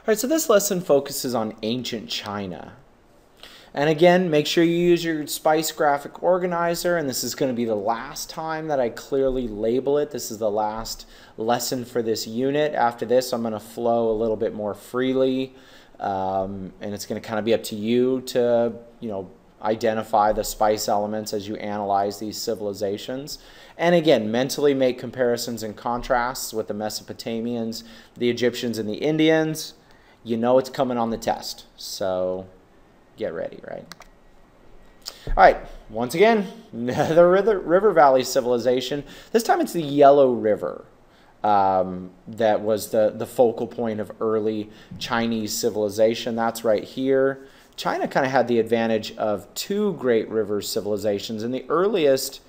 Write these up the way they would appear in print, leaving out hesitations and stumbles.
right, so this lesson focuses on ancient China. And again, make sure you use your SPICE graphic organizer, and this is going to be the last time that I clearly label it. This is the last lesson for this unit. After this, I'm going to flow a little bit more freely, and it's going to kind of be up to you to, identify the SPICE elements as you analyze these civilizations. And again, mentally make comparisons and contrasts with the Mesopotamians, the Egyptians, and the Indians. You know it's coming on the test, so get ready, right? All right, once again, the River Valley civilization. This time it's the Yellow River that was the focal point of early Chinese civilization. That's right here. China kind of had the advantage of two great river civilizations. In the earliest,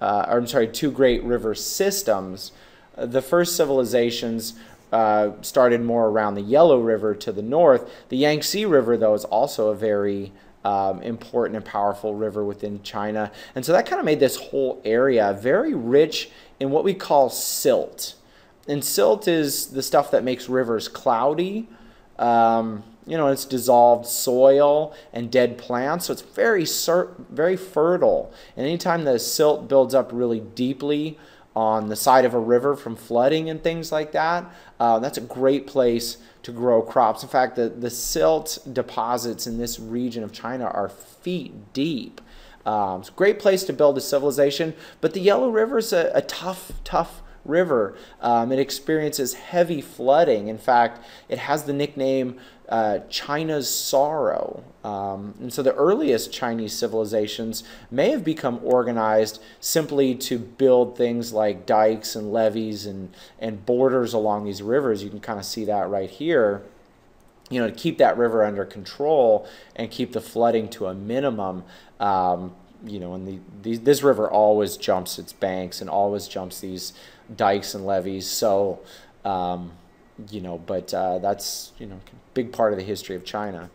two great river systems. The first civilizations started more around the Yellow River to the north. The Yangtze River, though, is also a very important and powerful river within China. And so that kind of made this whole area very rich in what we call silt. And silt is the stuff that makes rivers cloudy. It's dissolved soil and dead plants, so it's very fertile. And anytime the silt builds up really deeply on the side of a river from flooding and things like that, that's a great place to grow crops. In fact, the silt deposits in this region of China are feet deep. It's a great place to build a civilization, but the Yellow River is a tough river. It experiences heavy flooding. In fact, it has the nickname China's Sorrow. And so the earliest Chinese civilizations may have become organized simply to build things like dikes and levees and borders along these rivers. You can kind of see that right here. To keep that river under control and keep the flooding to a minimum. This river always jumps its banks and always jumps these dikes and levees. So, that's, a big part of the history of China.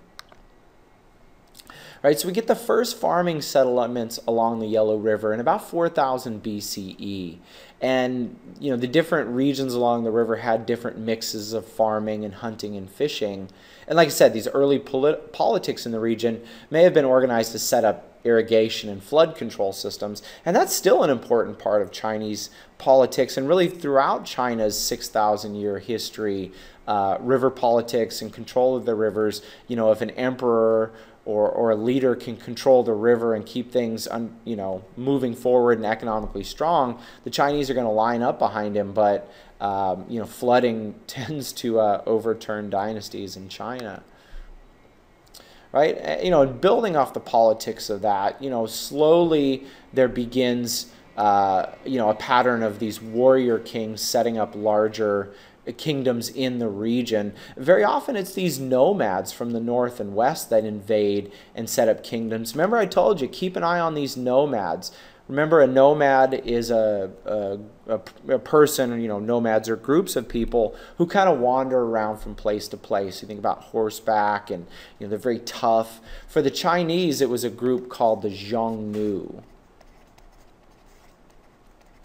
All right, so we get the first farming settlements along the Yellow River in about 4000 BCE. And, the different regions along the river had different mixes of farming and hunting and fishing. And like I said, these early politics in the region may have been organized to set up irrigation and flood control systems. And that's still an important part of Chinese politics. And really throughout China's 6,000-year history, river politics and control of the rivers, if an emperor or a leader can control the river and keep things, moving forward and economically strong, the Chinese are going to line up behind him. But, flooding tends to overturn dynasties in China. Right? Building off the politics of that, slowly there begins, a pattern of these warrior kings setting up larger kingdoms in the region. Very often it's these nomads from the north and west that invade and set up kingdoms. Remember I told you, keep an eye on these nomads. Remember, a nomad is a person, nomads are groups of people who kind of wander around from place to place. You think about horseback and, they're very tough. For the Chinese, it was a group called the Xiongnu.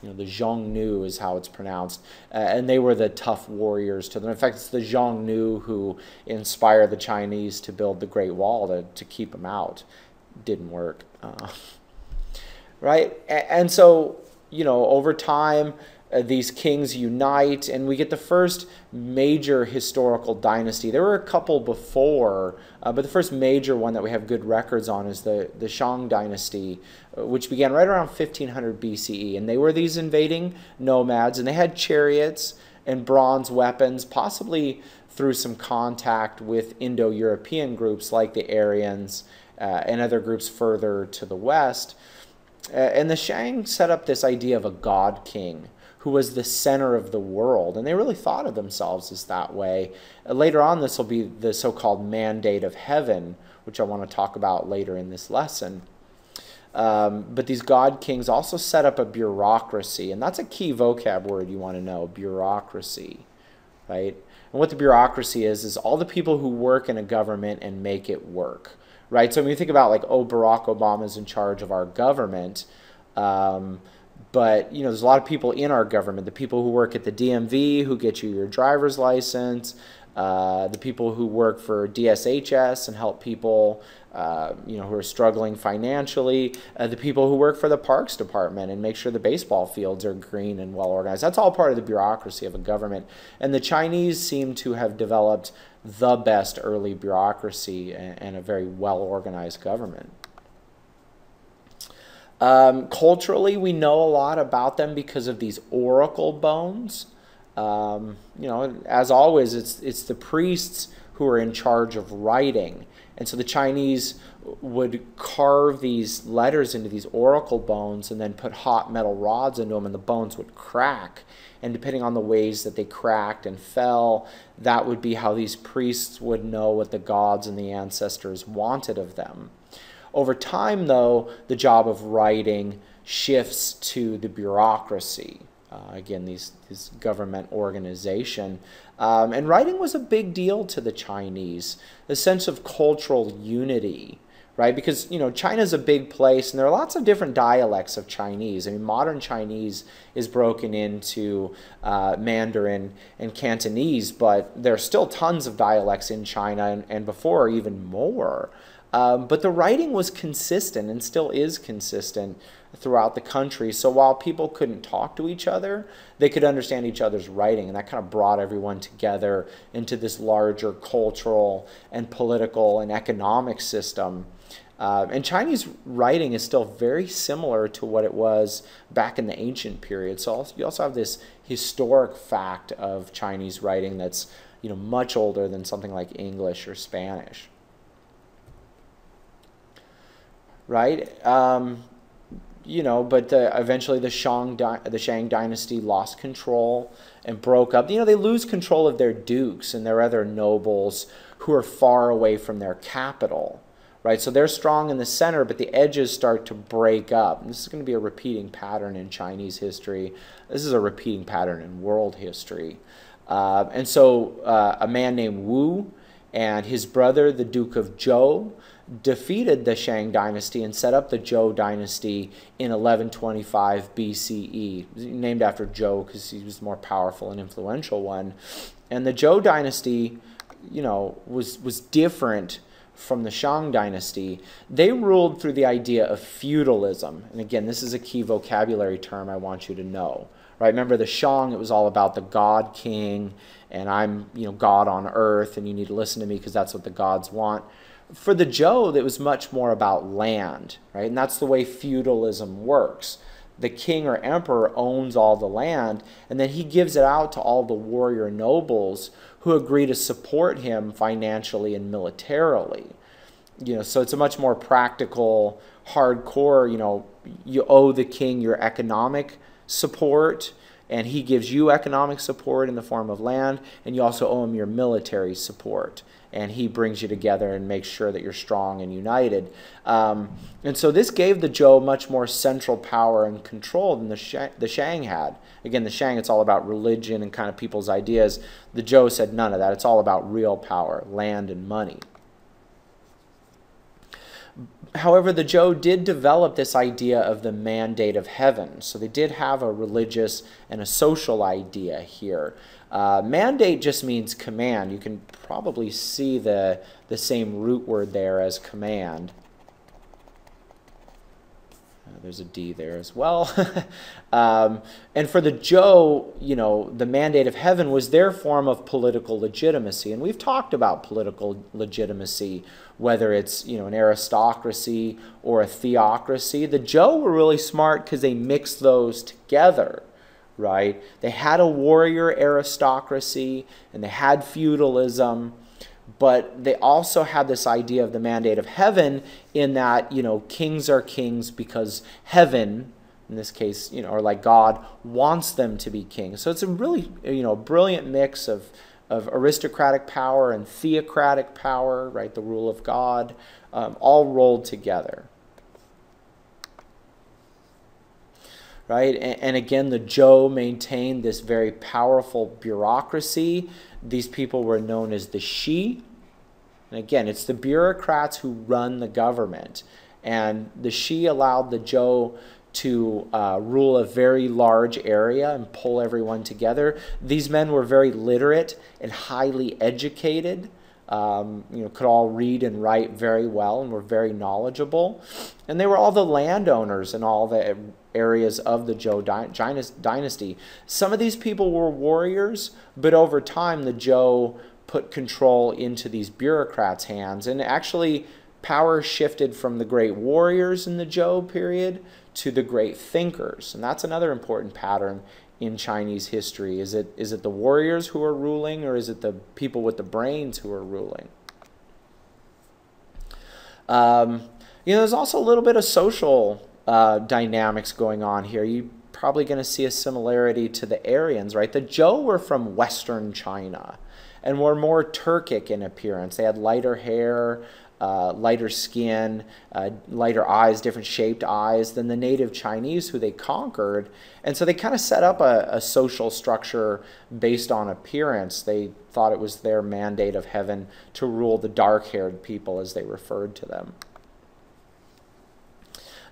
The Xiongnu is how it's pronounced. And they were the tough warriors to them. In fact, it's the Xiongnu who inspired the Chinese to build the Great Wall to keep them out. Didn't work. Right? And so, over time, these kings unite, and we get the first major historical dynasty. There were a couple before, but the first major one that we have good records on is the Shang dynasty, which began right around 1500 BCE. And they were these invading nomads, and they had chariots and bronze weapons, possibly through some contact with Indo-European groups like the Aryans and other groups further to the west. And the Shang set up this idea of a god king who was the center of the world. And they really thought of themselves as that way. Later on, this will be the so-called mandate of heaven, which I want to talk about later in this lesson. But these god kings also set up a bureaucracy. And that's a key vocab word you want to know, bureaucracy, right? And what the bureaucracy is all the people who work in a government and make it work. Right, so when you think about Barack Obama's in charge of our government, but there's a lot of people in our government. The people who work at the DMV, who get you your driver's license, the people who work for DSHS and help people who are struggling financially, the people who work for the Parks Department and make sure the baseball fields are green and well organized. That's all part of the bureaucracy of a government. And the Chinese seem to have developed the best early bureaucracy and a very well organized government. Culturally, we know a lot about them because of these oracle bones. As always, it's the priests who are in charge of writing. And so the Chinese would carve these letters into these oracle bones and then put hot metal rods into them, and the bones would crack. And depending on the ways that they cracked and fell, that would be how these priests would know what the gods and the ancestors wanted of them. Over time, though, the job of writing shifts to the bureaucracy. Again, this government organization. And writing was a big deal to the Chinese, the sense of cultural unity, right? Because, China's a big place, and there are lots of different dialects of Chinese. I mean, modern Chinese is broken into Mandarin and Cantonese, but there are still tons of dialects in China, and before even more. But the writing was consistent and still is consistent throughout the country. So while people couldn't talk to each other, they could understand each other's writing. And that kind of brought everyone together into this larger cultural and political and economic system. And Chinese writing is still very similar to what it was back in the ancient period. So you also have this historic fact of Chinese writing that's much older than something like English or Spanish. Right? But eventually the Shang dynasty lost control and broke up. They lose control of their dukes and their other nobles who are far away from their capital, right? So they're strong in the center, but the edges start to break up. And this is going to be a repeating pattern in Chinese history. This is a repeating pattern in world history. And so a man named Wu and his brother, the Duke of Zhou, defeated the Shang dynasty and set up the Zhou dynasty in 1125 BCE, named after Zhou because he was the more powerful and influential one. And the Zhou dynasty, was different from the Shang dynasty. They ruled through the idea of feudalism. And again, this is a key vocabulary term I want you to know. Right? Remember the Shang, it was all about the God king, and I'm, God on earth, and you need to listen to me because that's what the gods want. For the Zhou, it was much more about land, right? And that's the way feudalism works. The king or emperor owns all the land, and then he gives it out to all the warrior nobles who agree to support him financially and militarily. So it's a much more practical, hardcore, you owe the king your economic support, and he gives you economic support in the form of land, and you also owe him your military support. And he brings you together and makes sure that you're strong and united. And so this gave the Zhou much more central power and control than the Shang had. Again, the Shang, it's all about religion and kind of people's ideas. The Zhou said none of that. It's all about real power, land and money. However, the Zhou did develop this idea of the mandate of heaven. So they did have a religious and a social idea here. Mandate just means command. You can probably see the same root word there as command. There's a D there as well. And for the Zhou, the mandate of heaven was their form of political legitimacy. And we've talked about political legitimacy, whether it's, an aristocracy or a theocracy. The Zhou were really smart because they mixed those together. Right? They had a warrior aristocracy and they had feudalism, but they also had this idea of the mandate of heaven in that, kings are kings because heaven, in this case, or like God, wants them to be kings. So it's a really, brilliant mix of aristocratic power and theocratic power, right? The rule of God, all rolled together. Right? And again, the Zhou maintained this very powerful bureaucracy. These people were known as the Shi. And again, it's the bureaucrats who run the government. And the Shi allowed the Zhou to rule a very large area and pull everyone together. These men were very literate and highly educated. Could all read and write very well and were very knowledgeable. And they were all the landowners in all the areas of the Zhou dynasty. Some of these people were warriors, but over time the Zhou put control into these bureaucrats' hands. And actually power shifted from the great warriors in the Zhou period to the great thinkers. And that's another important pattern in Chinese history. Is it the warriors who are ruling, or is it the people with the brains who are ruling? There's also a little bit of social dynamics going on here. You're probably going to see a similarity to the Aryans, right? The Zhou were from Western China and were more Turkic in appearance. They had lighter hair, lighter skin, lighter eyes, different shaped eyes than the native Chinese who they conquered. And so they kind of set up a social structure based on appearance. They thought it was their mandate of heaven to rule the dark-haired people, as they referred to them.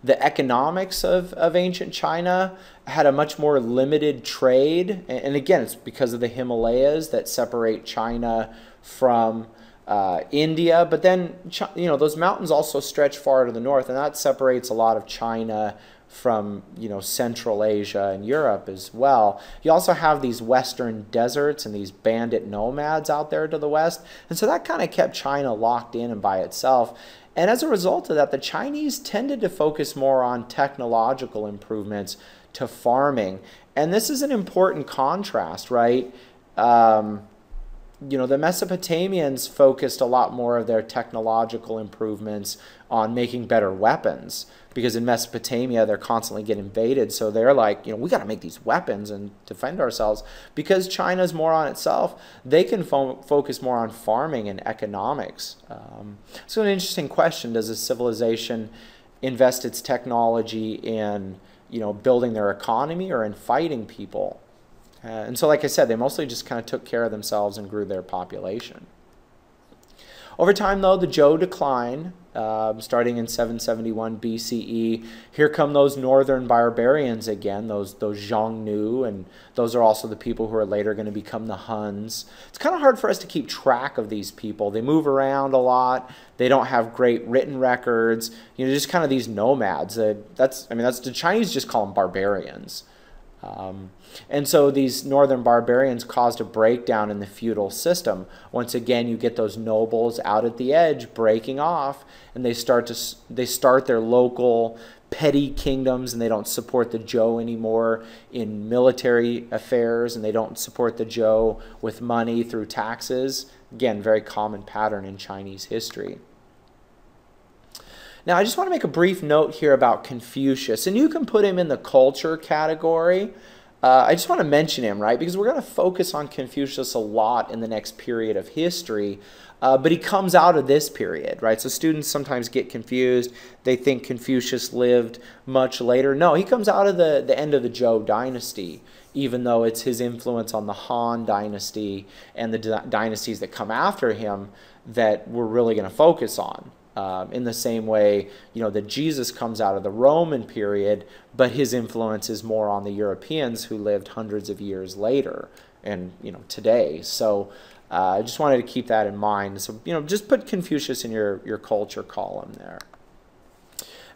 The economics of ancient China had a much more limited trade. And again, it's because of the Himalayas that separate China from India, but then those mountains also stretch far to the north, and that separates a lot of China from Central Asia and Europe as well. You also have these western deserts and these bandit nomads out there to the west, and so that kind of kept China locked in and by itself. And as a result of that, the Chinese tended to focus more on technological improvements to farming, and this is an important contrast, right? The Mesopotamians focused a lot more of their technological improvements on making better weapons, because in Mesopotamia they're constantly getting invaded, so they're like, we got to make these weapons and defend ourselves. Because China's more on itself, they can focus more on farming and economics. So an interesting question: does a civilization invest its technology in building their economy or in fighting people? And so, like I said, they mostly just kind of took care of themselves and grew their population. Over time, though, the Zhou decline, starting in 771 BCE. Here come those northern barbarians again, those Xiongnu, and those are also the people who are later going to become the Huns. It's kind of hard for us to keep track of these people. They move around a lot. They don't have great written records. Just kind of these nomads. That's the Chinese just call them barbarians. And so these northern barbarians caused a breakdown in the feudal system. Once again, you get those nobles out at the edge breaking off, and they start their local petty kingdoms, and they don't support the Zhou anymore in military affairs, and they don't support the Zhou with money through taxes. Again, very common pattern in Chinese history. Now, I just want to make a brief note here about Confucius, and you can put him in the culture category. I just want to mention him, right, because we're going to focus on Confucius a lot in the next period of history, but he comes out of this period, right? So students sometimes get confused. They think Confucius lived much later. No, he comes out of the end of the Zhou dynasty, even though it's his influence on the Han dynasty and the dynasties that come after him that we're really going to focus on. In the same way, that Jesus comes out of the Roman period, but his influence is more on the Europeans who lived hundreds of years later and, today. So I just wanted to keep that in mind. So, just put Confucius in your culture column there.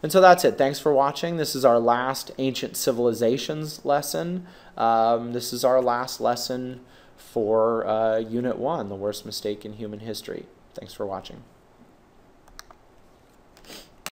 And so that's it. Thanks for watching. This is our last Ancient Civilizations lesson. This is our last lesson for Unit 1, The Worst Mistake in Human History. Thanks for watching.